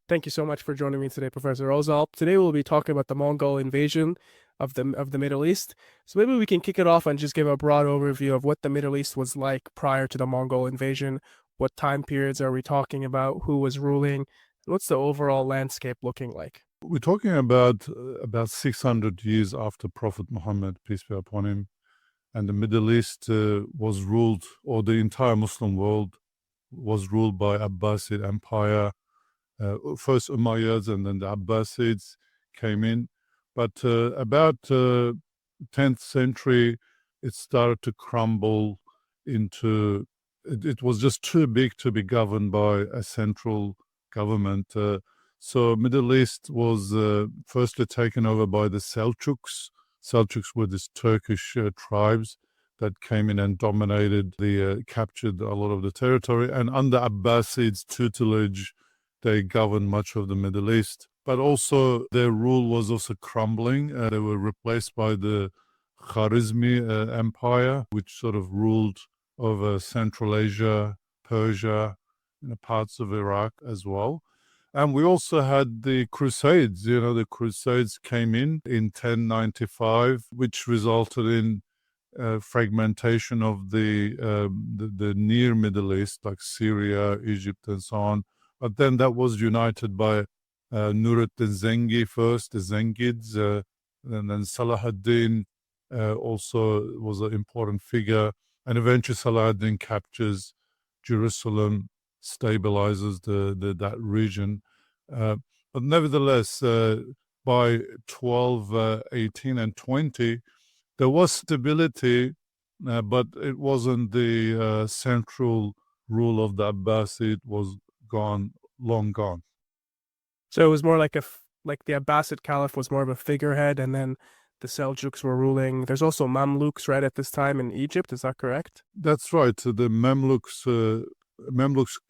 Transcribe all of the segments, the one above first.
Thank you so much for joining me today, Professor Ozalp. Today we'll be talking about the Mongol invasion of the Middle East. So maybe we can kick it off and just give a broad overview of what the Middle East was like prior to the Mongol invasion. What time periods are we talking about? Who was ruling? What's the overall landscape looking like? We're talking about 600 years after Prophet Muhammad, peace be upon him, and the Middle East was ruled, or the entire Muslim world was ruled by Abbasid Empire. First Umayyads and then the Abbasids came in. But about 10th century, it started to crumble into, it was just too big to be governed by a central government. So Middle East was firstly taken over by the Seljuks. Seljuks were these Turkish tribes that came in and dominated, captured a lot of the territory. And under Abbasids' tutelage, they governed much of the Middle East. But also their rule was also crumbling. They were replaced by the Khwarezmi Empire, which sort of ruled over Central Asia, Persia, parts of Iraq as well. And we also had the Crusades. The Crusades came in 1095, which resulted in fragmentation of the near Middle East, like Syria, Egypt, and so on. But then that was united by Nuruddin Zengi first, the Zengids, and then Salahuddin also was an important figure. And eventually Salahuddin captures Jerusalem, stabilizes that region. But nevertheless, by 12, 18, and 20, there was stability, but it wasn't the central rule of the Abbasid was gone, long gone. So it was more like the Abbasid Caliph was more of a figurehead, and then the Seljuks were ruling. There's also Mamluks, right, at this time in Egypt. Is that correct? That's right. The Mamluks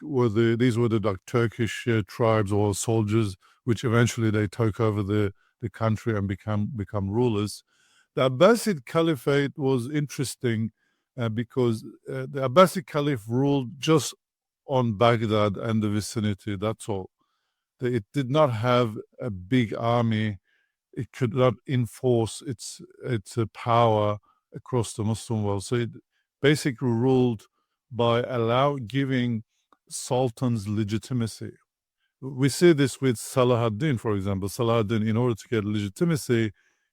were these were the Turkish tribes or soldiers, which eventually they took over the country and become rulers. The Abbasid Caliphate was interesting because the Abbasid Caliph ruled just on Baghdad and the vicinity. That's all. It did not have a big army. It could not enforce its power across the Muslim world. So it basically ruled by giving sultans legitimacy. We see this with Salahuddin, for example. Salahuddin, in order to get legitimacy,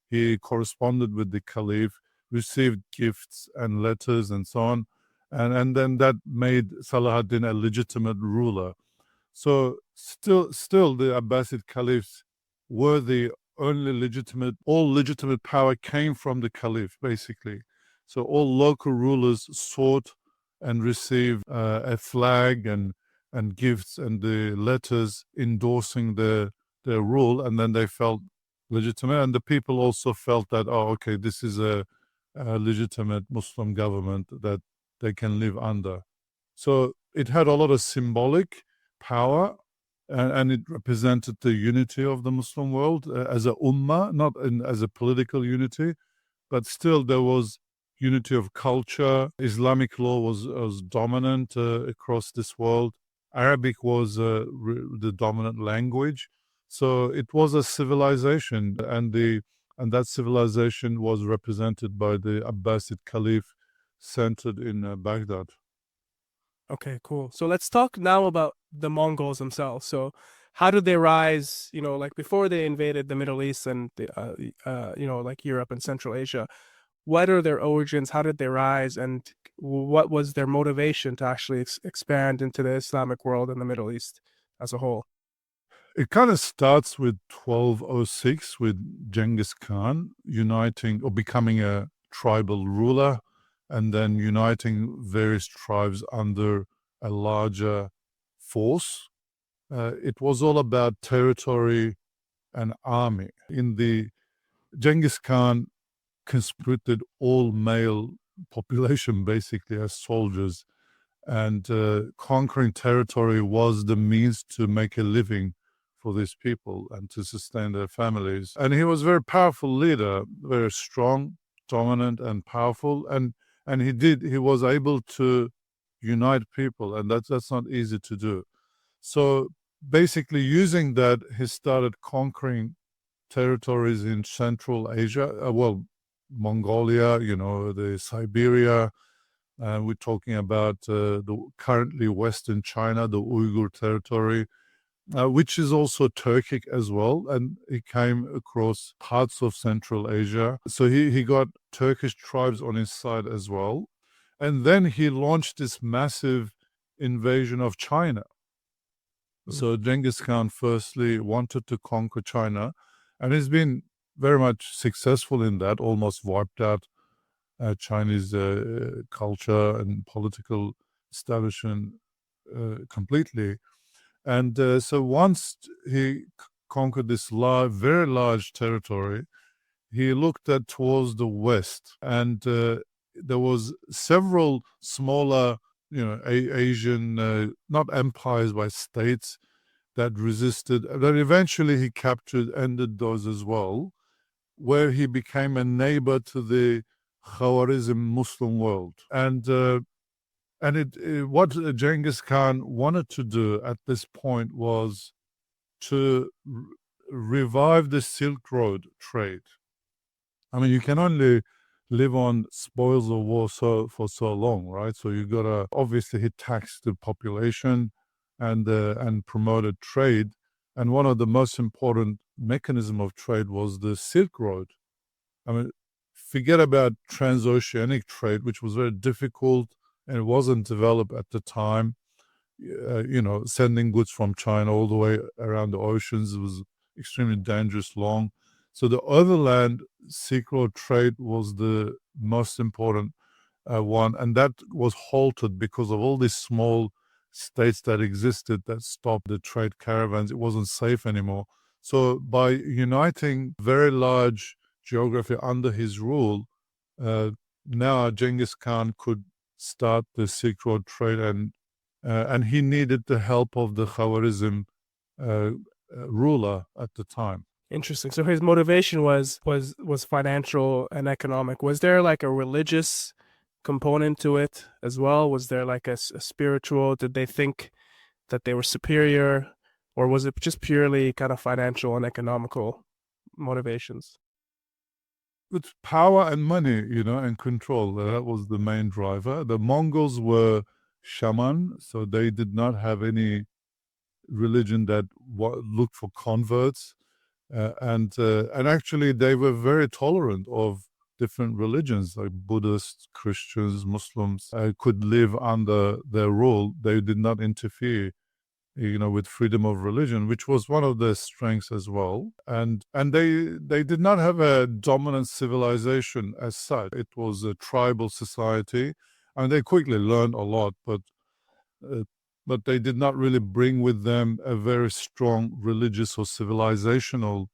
he corresponded with the caliph, received gifts and letters and so on. And then that made Salahuddin a legitimate ruler. So still the Abbasid caliphs were the only all legitimate power came from the caliph, basically. So all local rulers sought and received a flag and gifts and the letters endorsing their rule, and then they felt legitimate. And the people also felt that, okay, this is a legitimate Muslim government that they can live under. So it had a lot of symbolic power, and it represented the unity of the Muslim world as a ummah, not as a political unity, but still there was unity of culture. Islamic law was dominant across this world. Arabic was the dominant language. So it was a civilization, and that civilization was represented by the Abbasid Caliph centered in Baghdad. Okay, cool. So let's talk now about the Mongols themselves. So how did they rise, like before they invaded the Middle East and like Europe and Central Asia? What are their origins? How did they rise? And what was their motivation to actually expand into the Islamic world and the Middle East as a whole? It kind of starts with 1206 with Genghis Khan uniting or becoming a tribal ruler, and then uniting various tribes under a larger force. It was all about territory and army. Genghis Khan conscripted all male population basically as soldiers, and conquering territory was the means to make a living for these people and to sustain their families. And he was a very powerful leader, very strong, dominant, and powerful. And he was able to unite people, and that's not easy to do. So basically using that, he started conquering territories in Central Asia. Mongolia, the Siberia. We're talking about the currently Western China, the Uyghur territory, which is also Turkic as well. And he came across parts of Central Asia. So he got Turkish tribes on his side as well. And then he launched this massive invasion of China. So Genghis Khan firstly wanted to conquer China, and he's been very much successful in that, almost wiped out Chinese culture and political establishment completely. And so once he conquered this very large territory, he looked at towards the west, and there was several smaller, Asian, not empires, but states that resisted. That eventually he captured, ended those as well, where he became a neighbor to the Khawarizm Muslim world. And what Genghis Khan wanted to do at this point was to revive the Silk Road trade. I mean, you can only live on spoils of war for so long, right? So you got to obviously he taxed the population and promoted trade. And one of the most important mechanism of trade was the Silk Road. I mean, forget about transoceanic trade, which was very difficult and it wasn't developed at the time. Sending goods from China all the way around the oceans was extremely dangerous, long. So the overland Silk Road trade was the most important one, and that was halted because of all these small states that existed that stopped the trade caravans. It wasn't safe anymore. So by uniting very large geography under his rule, now Genghis Khan could start the Silk Road trade, and he needed the help of the Khawarizm ruler at the time. Interesting. So his motivation was financial and economic. Was there like a religious component to it as well? Was there like a spiritual? Did they think that they were superior, or was it just purely kind of financial and economical motivations? With power and money, and control, that was the main driver. The Mongols were shaman, so they did not have any religion that looked for converts, and actually they were very tolerant of different religions like Buddhists, Christians, Muslims could live under their rule. They did not interfere, with freedom of religion, which was one of their strengths as well. And they did not have a dominant civilization as such. It was a tribal society, and they quickly learned a lot, but they did not really bring with them a very strong religious or civilizational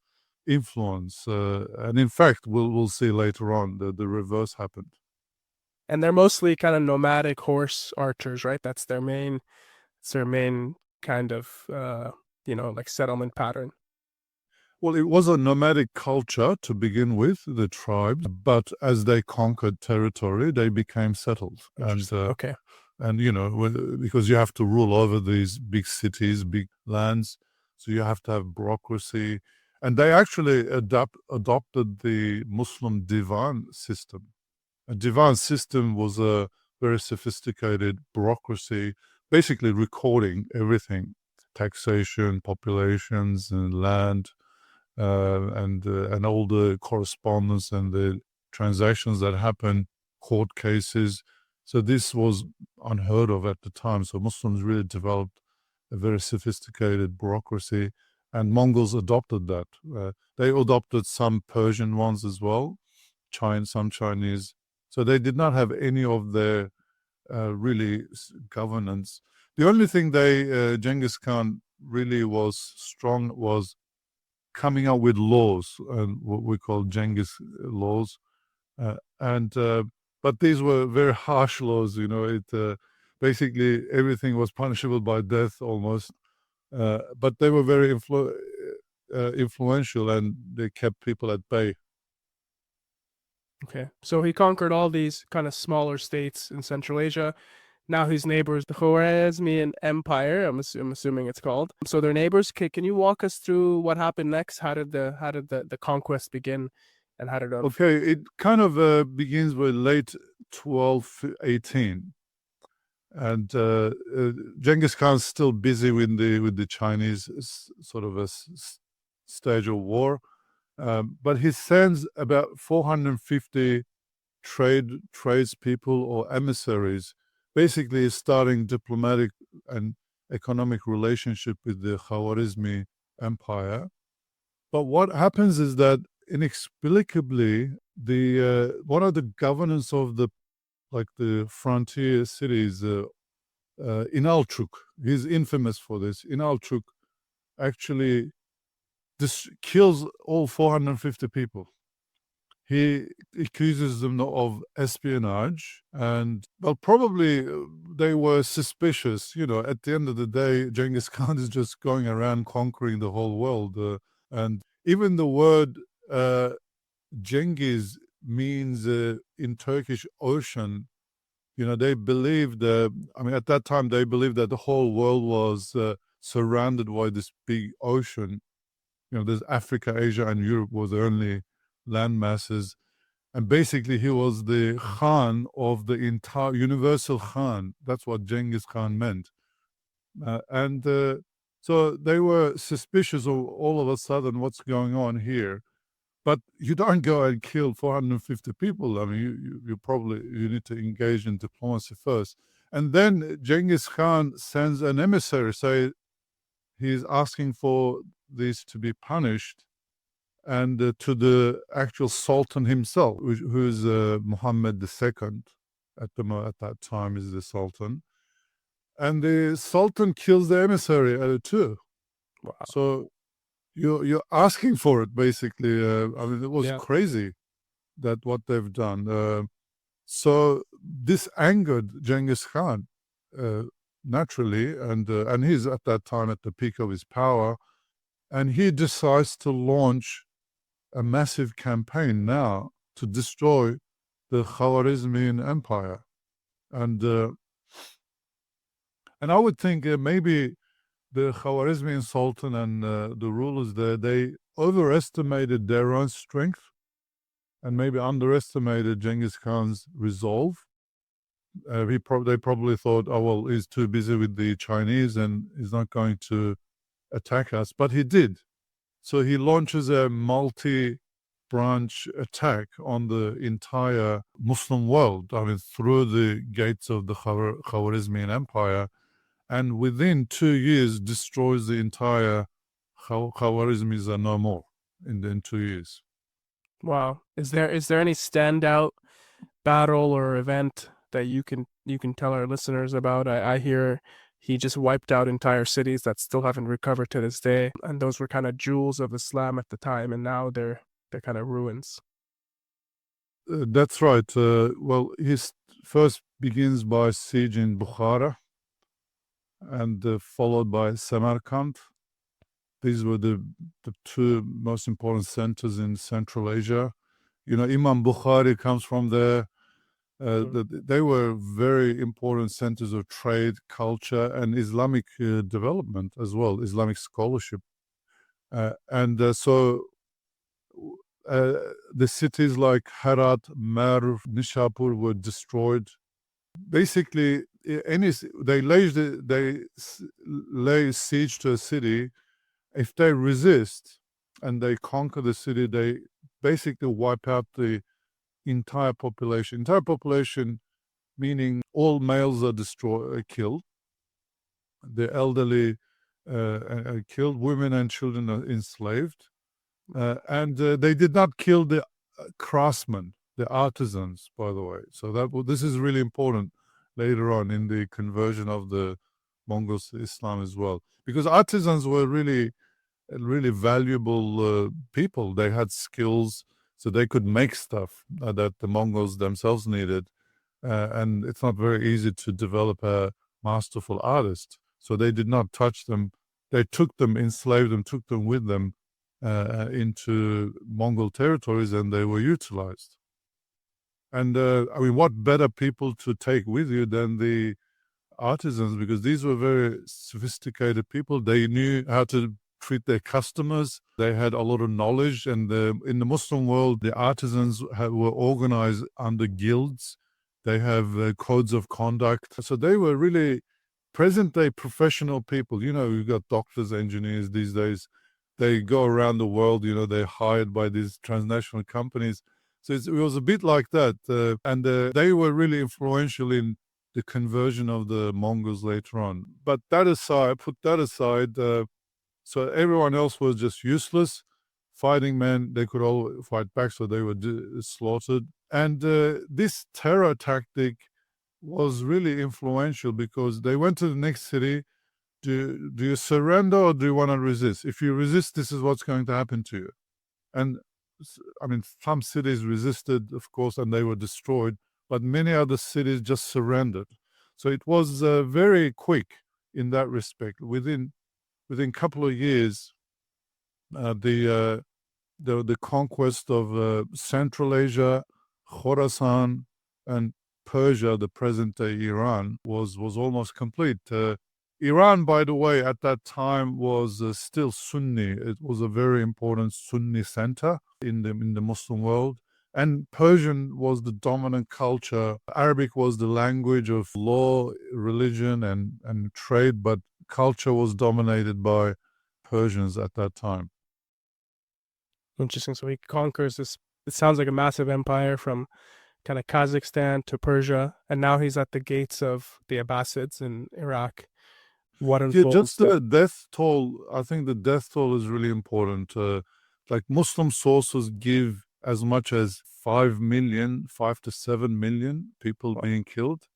influence. And in fact, we'll see later on that the reverse happened. And they're mostly kind of nomadic horse archers, right? That's their main kind of like settlement pattern. Well, it was a nomadic culture to begin with, the tribes, but as they conquered territory, they became settled. Okay. And because you have to rule over these big cities, big lands, so you have to have bureaucracy. And they actually adopted the Muslim divan system. A divan system was a very sophisticated bureaucracy, basically recording everything: taxation, populations, and land, and all the correspondence and the transactions that happen, court cases. So this was unheard of at the time. So Muslims really developed a very sophisticated bureaucracy, and Mongols adopted that. They adopted some Persian ones as well, some Chinese. So they did not have any of their really governance. The only thing Genghis Khan really was strong was coming up with laws, and what we call Genghis laws, and but these were very harsh laws. It basically everything was punishable by death almost, but they were very influential, and they kept people at bay. Okay. So he conquered all these kind of smaller states in Central Asia. now his neighbors, the Khwarezmian Empire. I'm assuming it's called. So they're neighbors. Can you walk us through what happened next? How did the conquest begin, and how did it unfold? Okay, it kind of begins with late 1218, and Genghis Khan's still busy with the Chinese, sort of stage of war, but he sends about 450 tradespeople or emissaries, basically starting diplomatic and economic relationship with the Khwarezmi Empire. But what happens is that inexplicably, the one of the governors of the frontier cities, Inalchuk, he's infamous for this. Inalchuk actually kills all 450 people. He accuses them of espionage, and well, probably they were suspicious. At the end of the day, Genghis Khan is just going around conquering the whole world, and even the word Genghis means in Turkish ocean. They believed. At that time, they believed that the whole world was surrounded by this big ocean. There's Africa, Asia, and Europe was the only land masses. And basically, he was the Khan of the entire universal Khan. That's what Genghis Khan meant. And so they were suspicious of all of a sudden what's going on here. But you don't go and kill 450 people. I mean, you need to engage in diplomacy first. And then Genghis Khan sends an emissary, say he's asking for these to be punished, and to the actual Sultan himself, who's Muhammad II at that time is the Sultan, and the Sultan kills the emissary too. Wow. So you're asking for it basically. It was Yeah. crazy that what they've done. So this angered Genghis Khan naturally, and he's at that time at the peak of his power, and he decides to launch a massive campaign now to destroy the Khwarezmian Empire, and I would think maybe the Khwarezmian Sultan and the rulers there, they overestimated their own strength and maybe underestimated Genghis Khan's resolve. They probably thought, oh well, he's too busy with the Chinese and he's not going to attack us, but he did. So he launches a multi-branch attack on the entire Muslim world, through the gates of the Khwarezmian Empire, and within 2 years destroys the entire Khwarezmis are no more in 2 years. Wow. Is there any standout battle or event that you can tell our listeners about? I hear he just wiped out entire cities that still haven't recovered to this day, and those were kind of jewels of Islam at the time, and now they're kind of ruins. That's right. Well, he first begins by sieging Bukhara, and followed by Samarkand. These were the two most important centers in Central Asia. Imam Bukhari comes from there. They were very important centers of trade, culture, and Islamic development as well, Islamic scholarship. So the cities like Herat, Merv, Nishapur were destroyed. Basically, they lay siege to a city. If they resist and they conquer the city, they basically wipe out the entire population. Entire population, meaning all males are killed. The elderly are killed. Women and children are enslaved. And they did not kill the craftsmen, the artisans, by the way. So this is really important later on in the conversion of the Mongols to Islam as well, because artisans were really valuable people. They had skills, so they could make stuff that the Mongols themselves needed, and it's not very easy to develop a masterful artist. So they did not touch them. They took them, enslaved them, took them with them into Mongol territories, and they were utilized. And what better people to take with you than the artisans because these were very sophisticated people. They knew how to treat their customers. They had a lot of knowledge. And in the Muslim world, the artisans were organized under guilds. They have codes of conduct. So they were really present-day professional people. You've got doctors, engineers these days. They go around the world, they're hired by these transnational companies. So it was a bit like that. And they were really influential in the conversion of the Mongols later on. But put that aside, so everyone else was just useless. Fighting men, they could all fight back, so they were slaughtered. And this terror tactic was really influential because they went to the next city. Do you surrender or do you want to resist? If you resist, this is what's going to happen to you. And I mean, some cities resisted, of course, and they were destroyed, but many other cities just surrendered. So it was very quick in that respect. Within a couple of years, the conquest of Central Asia, Khorasan, and Persia, the present-day Iran, was almost complete. Iran, by the way, at that time was still Sunni. It was a very important Sunni center in the Muslim world. And Persian was the dominant culture. Arabic was the language of law, religion, and trade, but culture was dominated by Persians at that time. Interesting. So he conquers this. It sounds like a massive empire from kind of Kazakhstan to Persia, and now he's at the gates of the Abbasids in Iraq. What unfolds? Just the death toll. I think the death toll is really important. Like Muslim sources give as much as 5 to 7 million people being killed,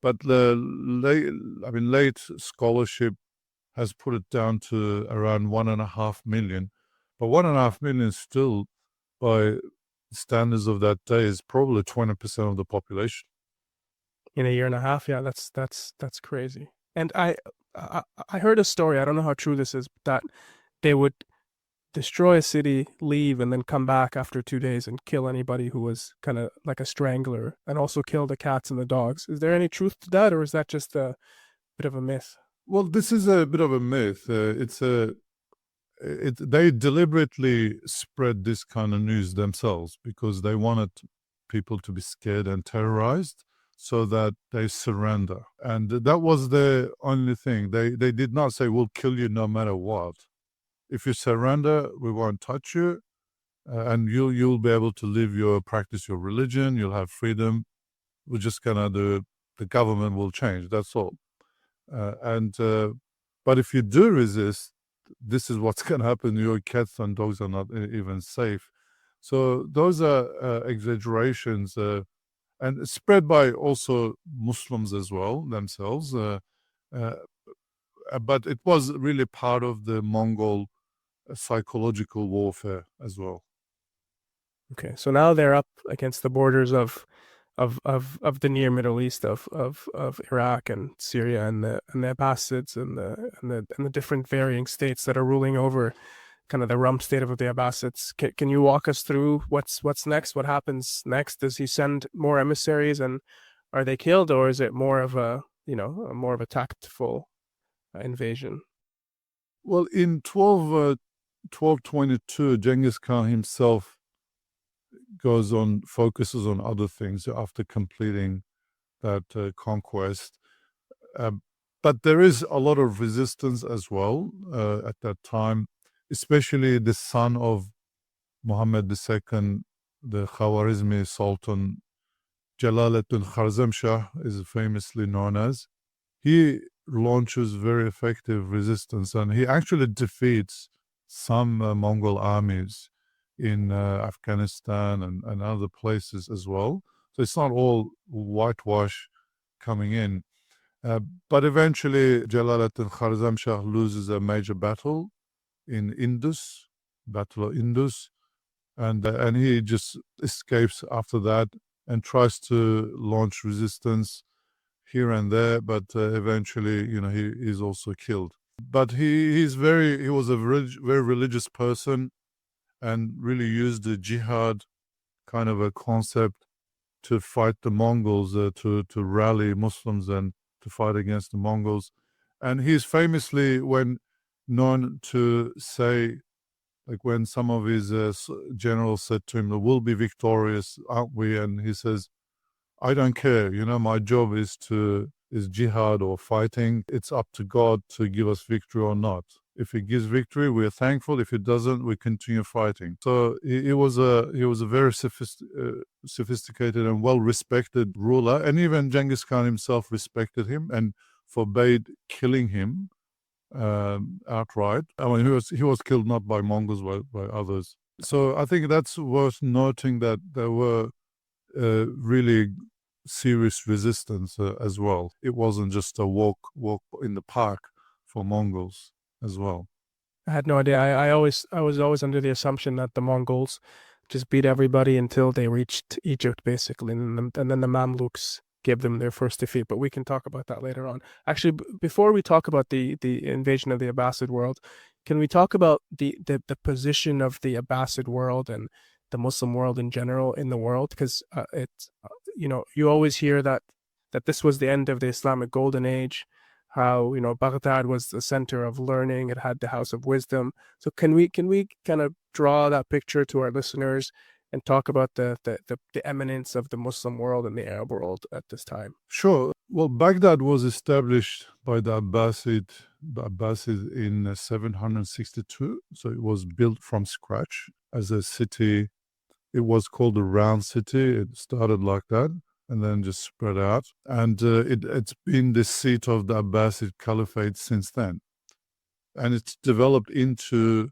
but the late scholarship has put it down to around 1.5 million. But 1.5 million still, by standards of that day, is probably 20% of the population. In a year and a half, yeah, that's crazy. And I heard a story. I don't know how true this is, that they would destroy a city, leave, and then come back after 2 days and kill anybody who was kind of like a strangler, and also kill the cats and the dogs. Is there any truth to that, or is that just a bit of a myth? Well, this is a bit of a myth. They deliberately spread this kind of news themselves because they wanted people to be scared and terrorized so that they surrender. And that was the only thing. They did not say, we'll kill you no matter what. If you surrender, we won't touch you, and you'll be able to practice your religion. You'll have freedom. We're just gonna the government will change. That's all. But if you do resist, this is what's gonna happen. Your cats and dogs are not even safe. So those are exaggerations, and spread by also Muslims as well themselves. But it was really part of the Mongol psychological warfare as well. Okay, so now they're up against the borders of the near Middle East, of Iraq and Syria, and the Abbasids and the different varying states that are ruling over kind of the rump state of the Abbasids. Can you walk us through what's next? What happens next? Does he send more emissaries, and are they killed, or is it more of a tactful invasion? Well, in 1222, Genghis Khan himself focuses on other things after completing that conquest. But there is a lot of resistance as well at that time, especially the son of Muhammad II, the Khawarizmi Sultan, Jalaluddin Kharzemshah is famously known as. He launches very effective resistance, and he actually defeats some Mongol armies in Afghanistan and other places as well. So it's not all whitewash coming in. But eventually, Jalaluddin Kharzemshah loses a major battle in Battle of Indus, and he just escapes after that and tries to launch resistance here and there, but eventually, he is also killed. But he was a very religious person, and really used the jihad kind of a concept to fight the Mongols, to rally Muslims and to fight against the Mongols. And he's famously known to say, like when some of his generals said to him, "We'll be victorious, aren't we?" And he says, "I don't care. My job is jihad or fighting. It's up to God to give us victory or not. If He gives victory, we're thankful. If He doesn't, we continue fighting." So he was a very sophisticated and well-respected ruler, and even Genghis Khan himself respected him and forbade killing him outright. I mean, he was killed not by Mongols, by others. So I think that's worth noting, that there were really serious resistance as well. It wasn't just a walk in the park for Mongols as well. I had no idea. I was always under the assumption that the Mongols just beat everybody until they reached Egypt, basically, and then the Mamluks gave them their first defeat. But we can talk about that later on. Actually, before we talk about the invasion of the Abbasid world, can we talk about the position of the Abbasid world and the Muslim world in general in the world? Because it's you always hear that this was the end of the Islamic Golden Age. How Baghdad was the center of learning; it had the House of Wisdom. So can we kind of draw that picture to our listeners and talk about the eminence of the Muslim world and the Arab world at this time? Sure. Well, Baghdad was established by the Abbasid in 762. So it was built from scratch as a city. It was called the Round City. It started like that and then just spread out. And it's been the seat of the Abbasid Caliphate since then. And it's developed into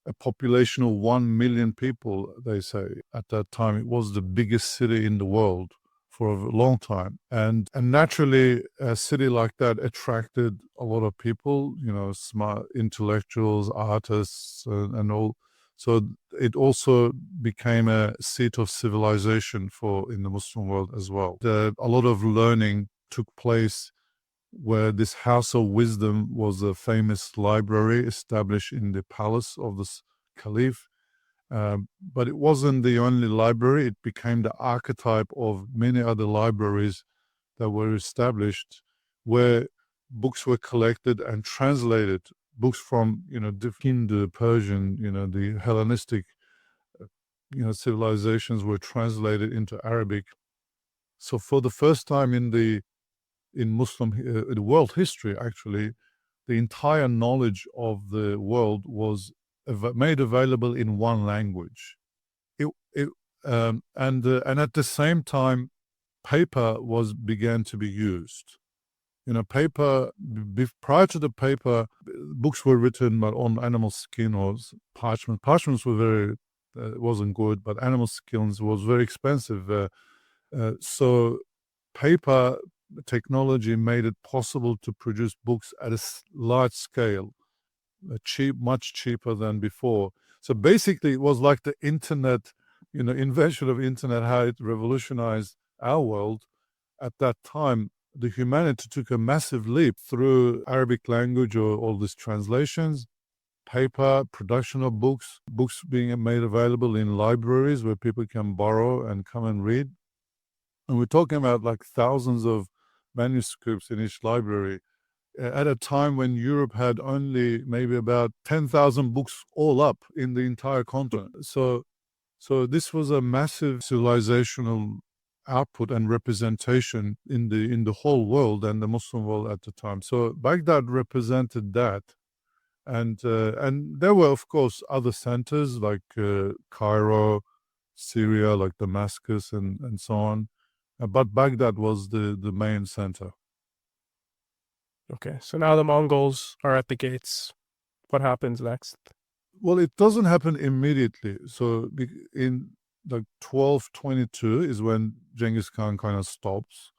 a population of 1 million people, they say. At that time, it was the biggest city in the world for a long time. And naturally, a city like that attracted a lot of people, smart intellectuals, artists, and all. So it also became a seat of civilization in the Muslim world as well. A lot of learning took place where this House of Wisdom was a famous library established in the palace of the Caliph. But it wasn't the only library. It became the archetype of many other libraries that were established, where books were collected and translated. Books from, the Hindu, Persian, the Hellenistic, civilizations were translated into Arabic. So for the first time in Muslim world history, actually, the entire knowledge of the world was made available in one language. And at the same time, paper began to be used. Paper, prior to the paper, books were written on animal skin or parchment. Parchments were wasn't good, but animal skins was very expensive. So paper technology made it possible to produce books at a large scale, much cheaper than before. So basically, it was like the internet, invention of internet, how it revolutionized our world. At that time, the humanity took a massive leap through Arabic language or all these translations, paper, production of books being made available in libraries where people can borrow and come and read. And we're talking about like thousands of manuscripts in each library at a time when Europe had only maybe about 10,000 books all up in the entire continent. So this was a massive civilizational output and representation in the whole world and the Muslim world at the time. So Baghdad represented that, and there were of course other centers like Cairo, Syria, like Damascus, and so on, but Baghdad was the main center. Okay, so now the Mongols are at the gates. What happens next? Well, it doesn't happen immediately. So in like 1222 is when Genghis Khan kind of stops,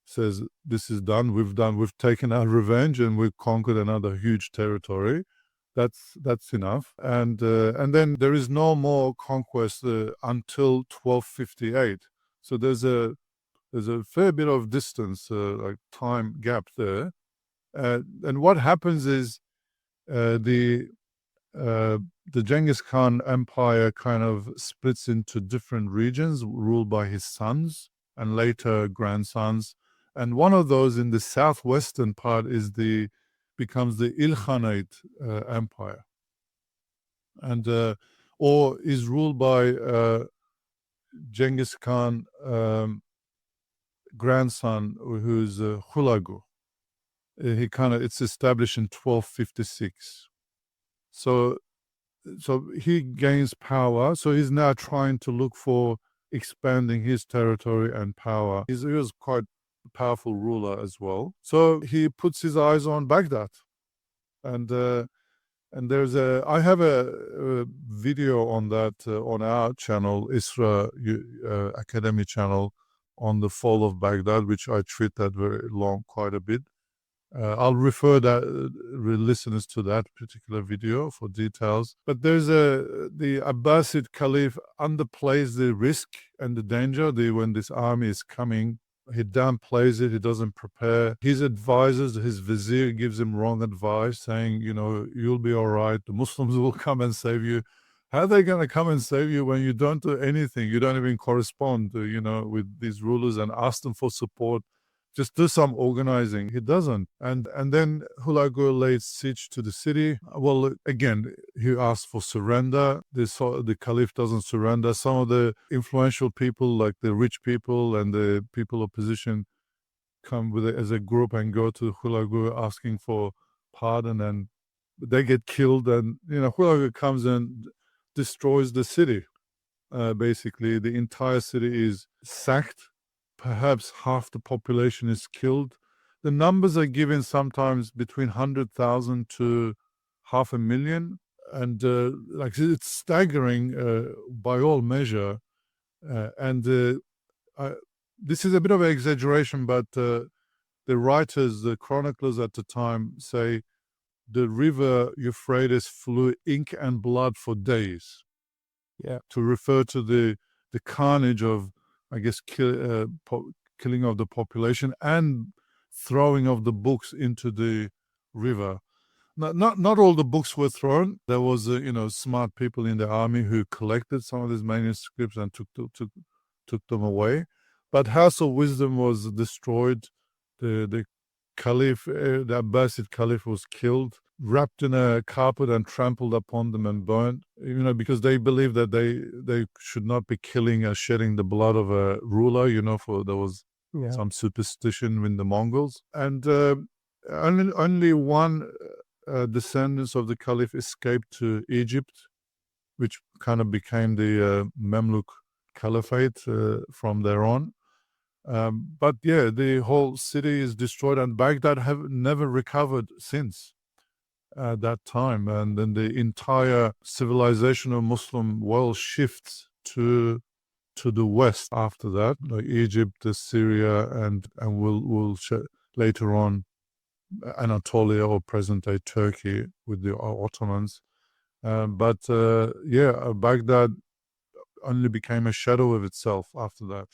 says, "This is done. We've taken our revenge and we've conquered another huge territory. That's enough." And then there is no more conquest until 1258. So there's a fair bit of distance, like time gap there. And what happens is the Genghis Khan empire kind of splits into different regions ruled by his sons and later grandsons. And one of those in the southwestern part becomes the Ilkhanate Empire, and or is ruled by Genghis Khan grandson, who's Hulagu. It's established in 1256. So he gains power. So he's now trying to look for expanding his territory and power. He was quite a powerful ruler as well. So he puts his eyes on Baghdad, and I have a video on that on our channel, Isra Academy channel, on the fall of Baghdad, which I treat that very long, quite a bit. I'll refer that listeners to that particular video for details. But the Abbasid Caliph underplays the risk and the danger. When this army is coming, he downplays it. He doesn't prepare. His advisors, his vizier, gives him wrong advice, saying, you'll be all right. The Muslims will come and save you. How are they going to come and save you when you don't do anything? You don't even correspond, with these rulers and ask them for support. Just do some organizing. He doesn't. And then Hulagu lays siege to the city. Well, again, he asks for surrender. The caliph doesn't surrender. Some of the influential people, like the rich people and the people of position, come with it as a group and go to Hulagu asking for pardon, and they get killed. And, Hulagu comes and destroys the city. Basically, the entire city is sacked. Perhaps half the population is killed. The numbers are given sometimes between 100,000 to 500,000, and it's staggering by all measure. This is a bit of an exaggeration, but the writers, the chroniclers at the time, say the river Euphrates flew ink and blood for days. Yeah, to refer to the carnage of, I guess, killing of the population and throwing of the books into the river. Not all the books were thrown. There was, smart people in the army who collected some of these manuscripts and took them away. But House of Wisdom was destroyed. The Caliph, the Abbasid Caliph, was killed, wrapped in a carpet and trampled upon them and burned, because they believed that they should not be killing or shedding the blood of a ruler, for there was some superstition in the Mongols. And only one descendants of the Caliph escaped to Egypt, which kind of became the Mamluk Caliphate from there on. But yeah, the whole city is destroyed, and Baghdad have never recovered since that time. And then the entire civilization of Muslim world shifts to the west after that, like Egypt, Syria, and we'll later on Anatolia or present-day Turkey with the Ottomans. Baghdad only became a shadow of itself after that.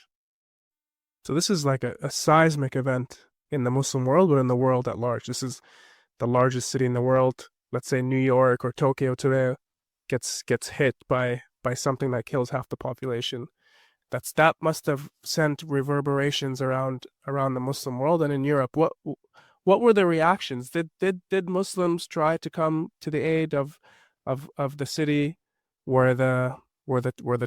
So this is like a seismic event in the Muslim world, but in the world at large. This is the largest city in the world. Let's say New York or Tokyo today gets hit by something that kills half the population. That must have sent reverberations around the Muslim world and in Europe. What were the reactions? Did Muslims try to come to the aid of the city? Were the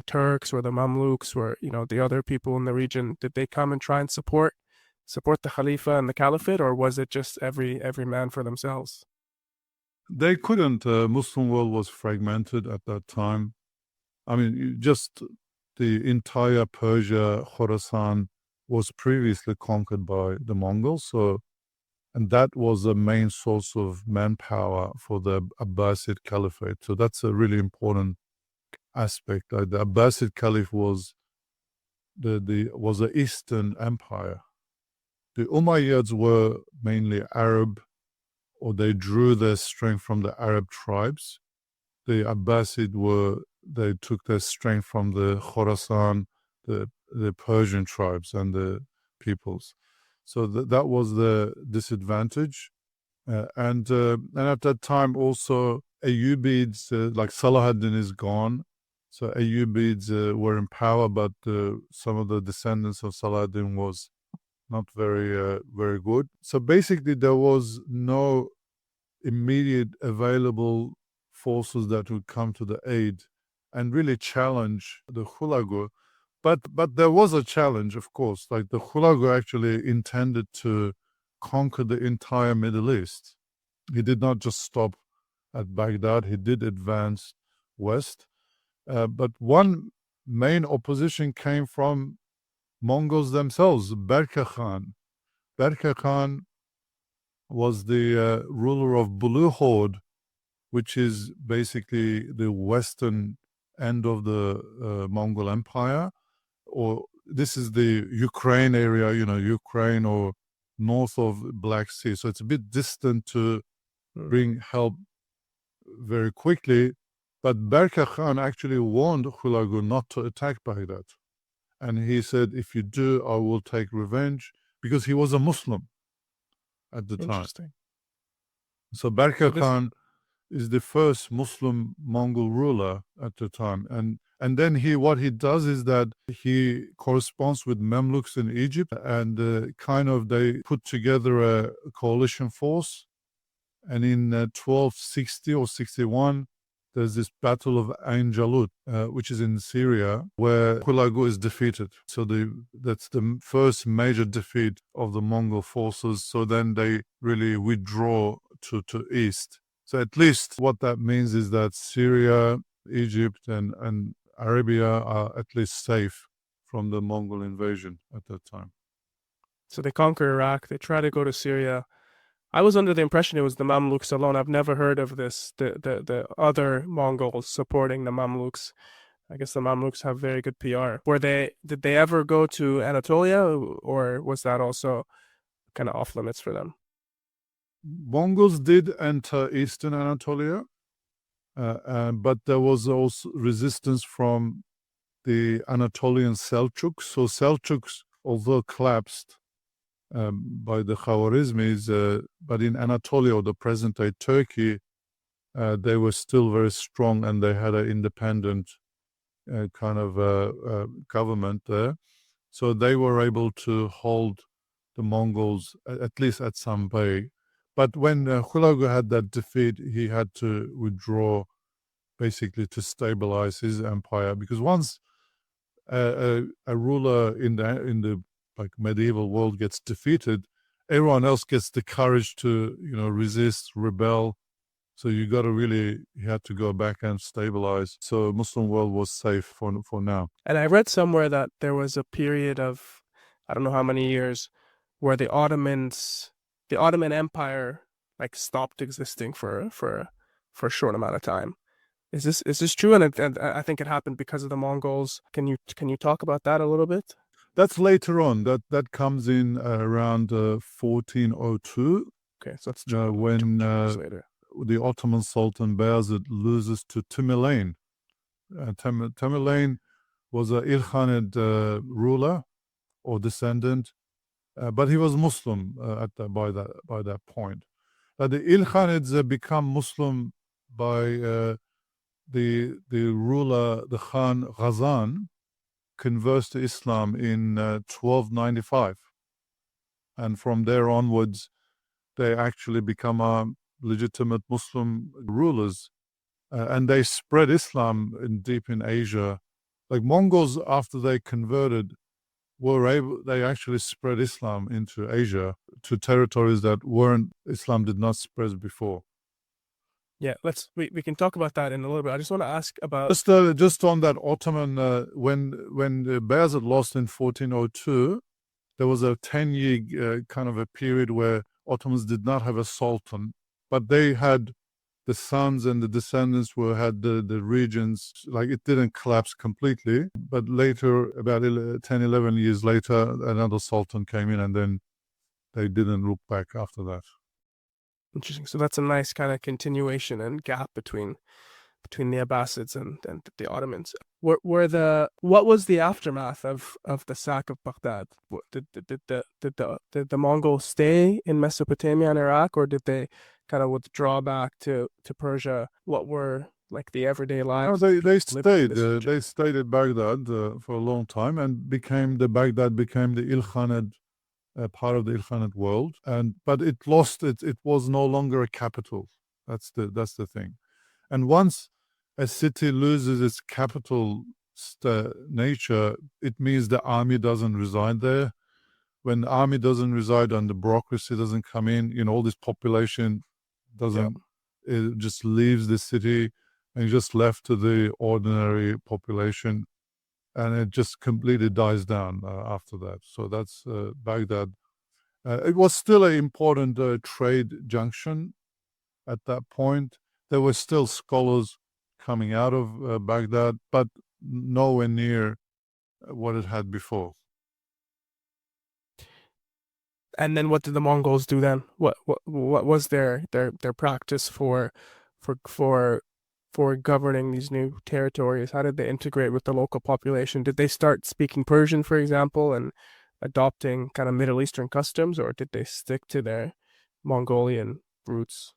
Turks, were the Mamluks, were the other people in the region? Did they come and try and support the Khalifa and the Caliphate, or was it just every man for themselves? They couldn't. Muslim world was fragmented at that time. I mean, just the entire Persia, Khorasan was previously conquered by the Mongols. And that was the main source of manpower for the Abbasid Caliphate. So that's a really important aspect. The Abbasid Caliph was the Eastern Empire. The Umayyads were mainly Arab, or they drew their strength from the Arab tribes. The Abbasid they took their strength from the Khorasan, the Persian tribes and the peoples. So that was the disadvantage. And at that time also Ayyubids, like Salahuddin is gone. So Ayyubids were in power, but some of the descendants of Salahuddin was not very good. So basically, there was no immediate available forces that would come to the aid and really challenge the Hulagu. But there was a challenge, of course. Like the Hulagu actually intended to conquer the entire Middle East. He did not just stop at Baghdad. He did advance west. But one main opposition came from Mongols themselves, Berke Khan. Berke Khan was the ruler of Blue Horde, which is basically the western end of the Mongol Empire, or this is the Ukraine area, Ukraine or north of Black Sea. So it's a bit distant to bring help very quickly. But Berke Khan actually warned Hulagu not to attack Baghdad. And he said, if you do, I will take revenge, because he was a Muslim at the time. Interesting. So Berke Khan is the first Muslim Mongol ruler at the time. And then what he does is that he corresponds with Mamluks in Egypt, and they put together a coalition force. And in 1260 or 61, there's this battle of Ain Jalut, which is in Syria, where Hulagu is defeated. So that's the first major defeat of the Mongol forces. So then they really withdraw to east. So at least what that means is that Syria, Egypt, and Arabia are at least safe from the Mongol invasion at that time. So they conquer Iraq. They try to go to Syria. I was under the impression it was the Mamluks alone. I've never heard of this. The other Mongols supporting the Mamluks. I guess the Mamluks have very good PR. Did they ever go to Anatolia, or was that also kind of off limits for them? Mongols did enter eastern Anatolia, but there was also resistance from the Anatolian Seljuks. So Seljuks, although collapsed by the Khwarizmis, but in Anatolia, or the present-day Turkey, they were still very strong, and they had an independent government there. So they were able to hold the Mongols, at least at some bay. But when Hulagu had that defeat, he had to withdraw, basically to stabilize his empire. Because once a ruler in the medieval world gets defeated, everyone else gets the courage to resist, rebel. So you had to go back and stabilize. So Muslim world was safe for now. And I read somewhere that there was a period of, I don't know how many years, where the Ottoman Empire stopped existing for a short amount of time. Is this true? And I think it happened because of the Mongols. Can you talk about that a little bit? That's later on. That comes in around 1402. Okay, so that's when later. The Ottoman Sultan Bayezid loses to Tamerlane. Tamerlane was an Ilkhanid ruler or descendant, but he was Muslim by that point. The Ilkhanids become Muslim by the ruler, the Khan Ghazan, converts to Islam in 1295, and from there onwards, they actually become legitimate Muslim rulers, and they spread Islam deep in Asia. Like Mongols, after they converted, they actually spread Islam into Asia, to territories that Islam did not spread before. Yeah, we can talk about that in a little bit. I just want to ask about just on that Ottoman, when Bayezid lost in 1402, there was a 10-year kind of a period where Ottomans did not have a sultan, but they had the sons and the descendants had the regions. Like, it didn't collapse completely, but later, about 10, 11 years later, another sultan came in, and then they didn't look back after that. Interesting. So that's a nice kind of continuation and gap between the Abbasids and the Ottomans. What was the aftermath of the sack of Baghdad? Did the Mongols stay in Mesopotamia and Iraq, or did they kind of withdraw back to Persia? What were the everyday lives? No, they stayed. They stayed at Baghdad for a long time, and Baghdad became the Ilkhanid part of the Ilkhanate world, but it lost it. It was no longer a capital. That's the thing. And once a city loses its capital nature, it means the army doesn't reside there. When the army doesn't reside and the bureaucracy doesn't come in, all this population Yeah. doesn't, it just leaves the city and just left to the ordinary population, and it just completely dies down after that. So that's Baghdad. It was still an important trade junction at that point. There were still scholars coming out of Baghdad, but nowhere near what it had before. And then what did the Mongols do then? What was their practice for for for governing these new territories? How did they integrate with the local population? Did they start speaking Persian, for example, and adopting kind of Middle Eastern customs, or did they stick to their Mongolian roots?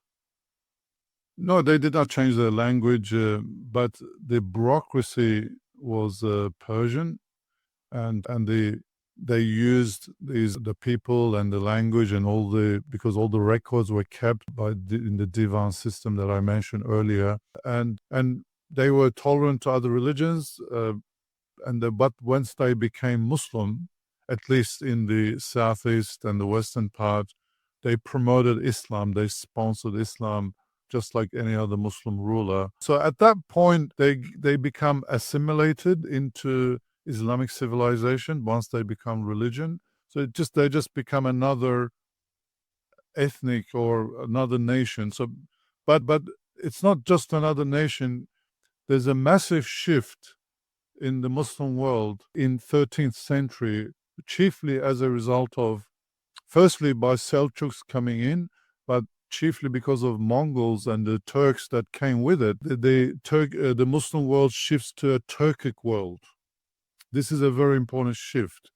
No, they did not change their language, but the bureaucracy was Persian, and they used the people and the language and because all the records were kept in the divan system that I mentioned earlier, and they were tolerant to other religions, but once they became Muslim, at least in the southeast and the western part, they promoted Islam, they sponsored Islam just like any other Muslim ruler. So at that point, they become assimilated into Islamic civilization once they become religion. So they just become another ethnic or another nation. So, but it's not just another nation. There's a massive shift in the Muslim world in 13th century, chiefly as a result of, firstly, by Seljuks coming in, but chiefly because of Mongols and the Turks that came with it. The Muslim world shifts to a Turkic world. This is a very important shift.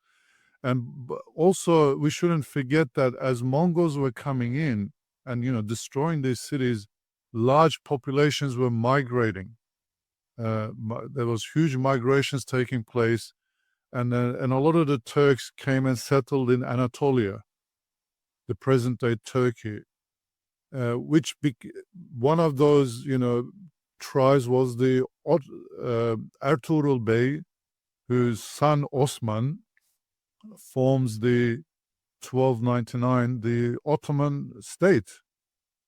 And also, we shouldn't forget that as Mongols were coming in and destroying these cities, large populations were migrating. There was huge migrations taking place, and a lot of the Turks came and settled in Anatolia, the present-day Turkey, one of those tribes was the Ertuğrul Bey, whose son Osman forms the 1299 the Ottoman state.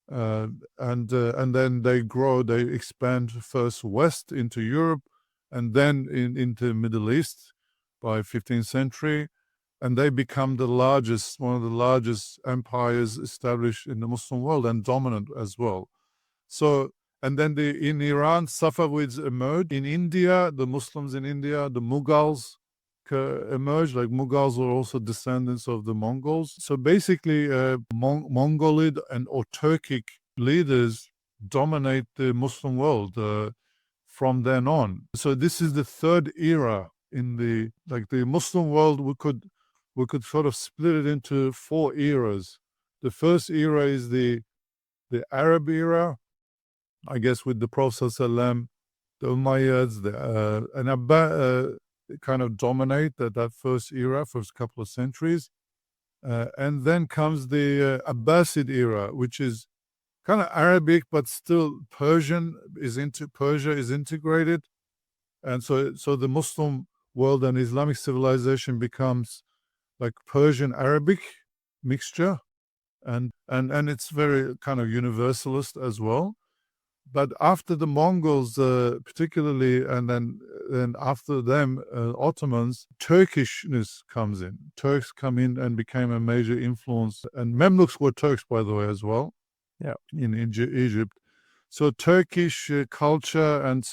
And then they expand first west into Europe, and then into Middle East by 15th century, and they become one of the largest empires established in the Muslim world and dominant as well. So, and then in Iran, Safavids emerged. In India, the Muslims in India, the Mughals emerged. Like Mughals were also descendants of the Mongols. So basically, Mongolid or Turkic leaders dominate the Muslim world from then on. So this is the third era in the Muslim world. We could sort of split it into four eras. The first era is the Arab era, I guess, with the Prophet ﷺ, the Umayyads, and Abba kind of dominate that first era, first couple of centuries. And then comes the Abbasid era, which is kind of Arabic, but still Persia is integrated. And so the Muslim world and Islamic civilization becomes like Persian Arabic mixture, and it's very kind of universalist as well. But after the Mongols, particularly, and then after them, Ottomans, Turkishness comes in. Turks come in and became a major influence. And Memluks were Turks, by the way, as well. Yeah. In Egypt. So Turkish culture and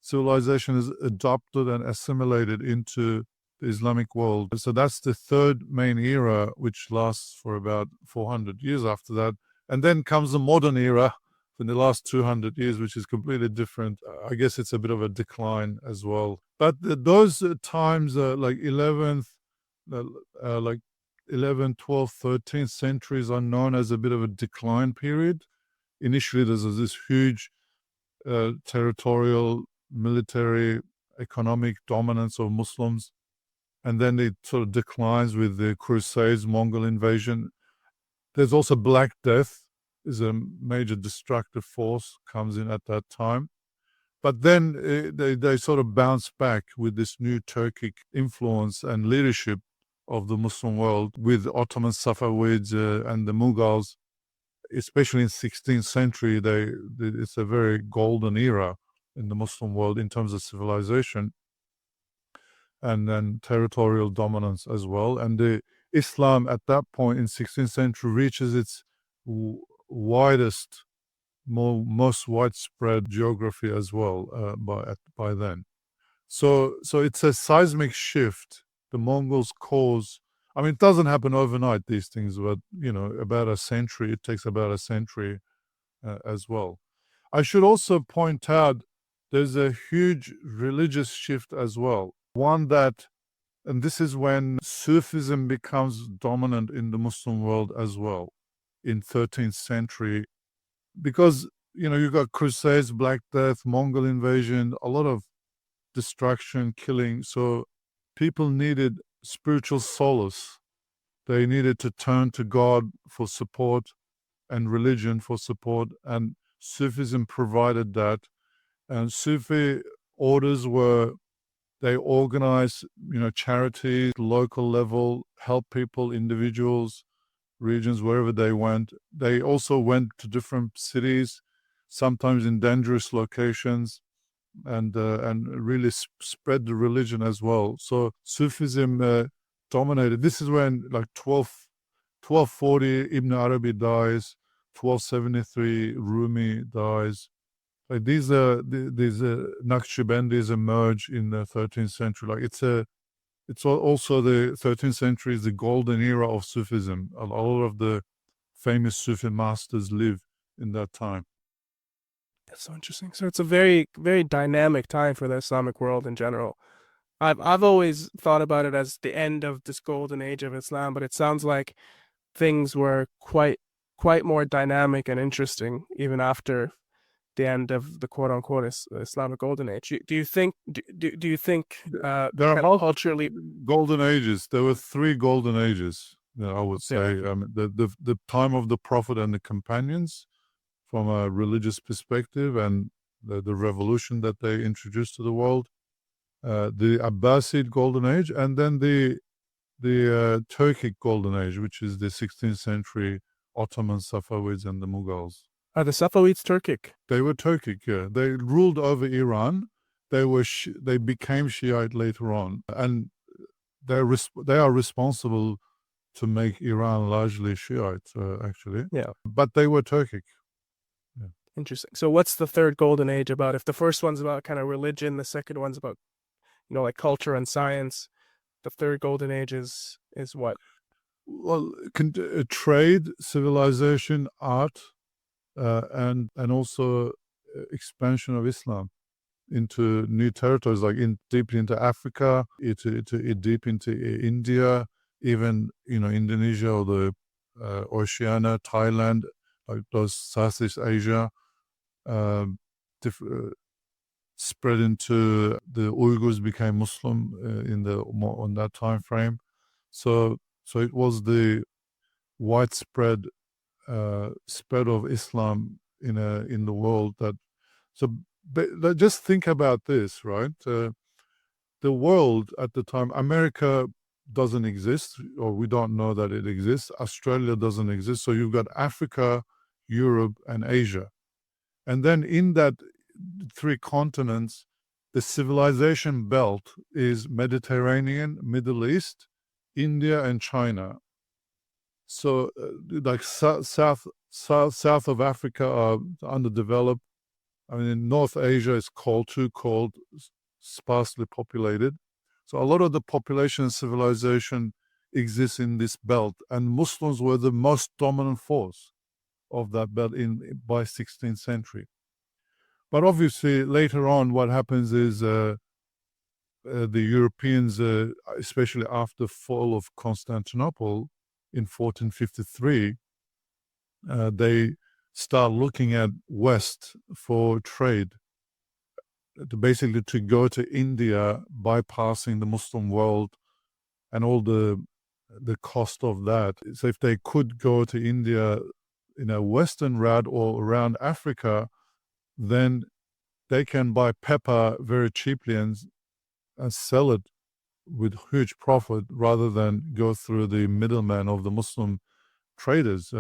civilization is adopted and assimilated into the Islamic world. So that's the third main era, which lasts for about 400 years after that. And then comes the modern era in the last 200 years, which is completely different. I guess it's a bit of a decline as well. But those times, like 11th, like 11th, 12th, 13th centuries are known as a bit of a decline period. Initially, there's this huge territorial, military, economic dominance of Muslims. and then it sort of declines with the Crusades, Mongol invasion. There's also Black Death, is a major destructive force, comes in at that time. But then they sort of bounce back with this new Turkic influence and leadership of the Muslim world with Ottoman Safavids and the Mughals, especially in 16th century. It's a very golden era in the Muslim world in terms of civilization and then territorial dominance as well. And the Islam at that point in 16th century reaches its widest, most widespread geography as well by then. So it's a seismic shift. The Mongols cause. I mean, it doesn't happen overnight. These things, but about a century. It takes about a century as well. I should also point out there's a huge religious shift as well. One that, and this is when Sufism becomes dominant in the Muslim world as well in 13th century, because you've got Crusades, Black Death, Mongol invasion, a lot of destruction, killing. So people needed spiritual solace. They needed to turn to God for support and religion for support, and Sufism provided that. And Sufi orders they organized, charities, local level, help people, individuals, regions, wherever they went. They also went to different cities, sometimes in dangerous locations, and really spread the religion as well. So Sufism dominated. This is when 1240 Ibn Arabi dies, 1273 Rumi dies. Like these Naqshbandis emerge in the 13th century. It's also the 13th century is the golden era of Sufism. A lot of the famous Sufi masters live in that time. That's so interesting. So it's a very, very dynamic time for the Islamic world in general. I've always thought about it as the end of this golden age of Islam, but it sounds like things were quite more dynamic and interesting even after the end of the quote unquote Islamic golden age. Do you think There are culturally golden ages? There were three golden ages, I would say. Yeah. The time of the Prophet and the companions, from a religious perspective, and the revolution that they introduced to the world, the Abbasid golden age, and then the Turkic golden age, which is the 16th century Ottoman Safavids and the Mughals. are the Safavids Turkic? They were Turkic, yeah. They ruled over Iran. They became Shiite later on, and they are responsible to make Iran largely Shiite, actually. Yeah. But they were Turkic. Yeah. Interesting. So what's the third golden age about? If the first one's about kind of religion, the second one's about like culture and science, the third golden age is what? Well, trade, civilization, art, and also expansion of Islam into new territories, like deep into Africa, deep into India, even Indonesia or the Oceania, Thailand, like those Southeast Asia, spread into the Uyghurs became Muslim on that time frame. So it was the widespread spread of Islam in the world that. So just think about this, right? The world at the time, America doesn't exist, or we don't know that it exists. Australia doesn't exist. So you've got Africa, Europe, and Asia. And then in that three continents, the civilization belt is Mediterranean, Middle East, India, and China. So like south of Africa are underdeveloped. I mean, in North Asia, it's too cold, sparsely populated. So a lot of the population and civilization exists in this belt, and Muslims were the most dominant force of that belt by 16th century. But obviously, later on, what happens is the Europeans, especially after the fall of Constantinople in 1453, they start looking at West for trade, basically to go to India, bypassing the Muslim world and all the cost of that. So if they could go to India in a western route or around Africa, then they can buy pepper very cheaply and sell it with huge profit rather than go through the middleman of the Muslim traders.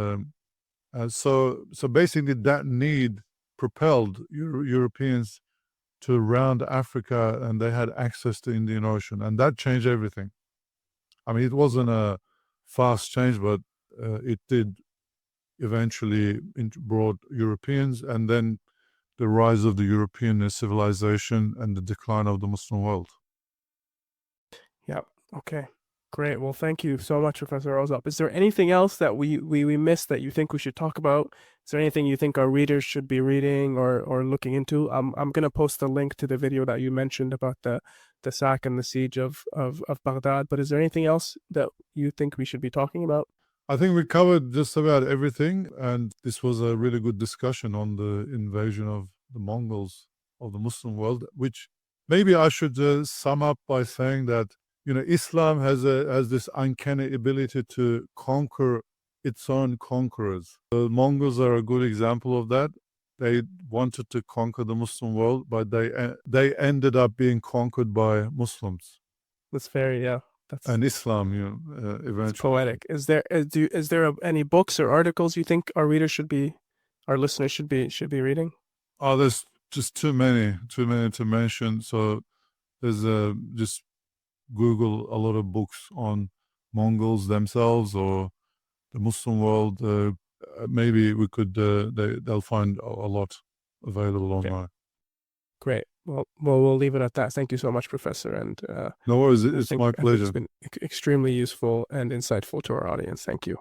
So basically, that need propelled Europeans to round Africa, and they had access to Indian Ocean, and that changed everything. I mean, it wasn't a fast change, but it did eventually brought Europeans, and then the rise of the European civilization and the decline of the Muslim world. Yeah. Okay. Great. Well, thank you so much, Professor Ozalp. Is there anything else that we missed that you think we should talk about? Is there anything you think our readers should be reading or looking into? I'm gonna post a link to the video that you mentioned about the sack and the siege of Baghdad. But is there anything else that you think we should be talking about? I think we covered just about everything, and this was a really good discussion on the invasion of the Mongols of the Muslim world, which maybe I should sum up by saying that, Islam has this uncanny ability to conquer its own conquerors. The Mongols are a good example of that. They wanted to conquer the Muslim world, but they ended up being conquered by Muslims That's very, yeah. That's and Islam, it's eventually. poetic. Is there any books or articles you think our readers our listeners should be reading? Oh, there's just too many to mention. So there's just Google a lot of books on Mongols themselves or the Muslim world. Maybe we could. They'll find a lot available Okay, online. great. Well, we'll leave it at that. Thank you so much, Professor, and No worries. I It's think my I think it's pleasure. been extremely useful and insightful to our audience. Thank you.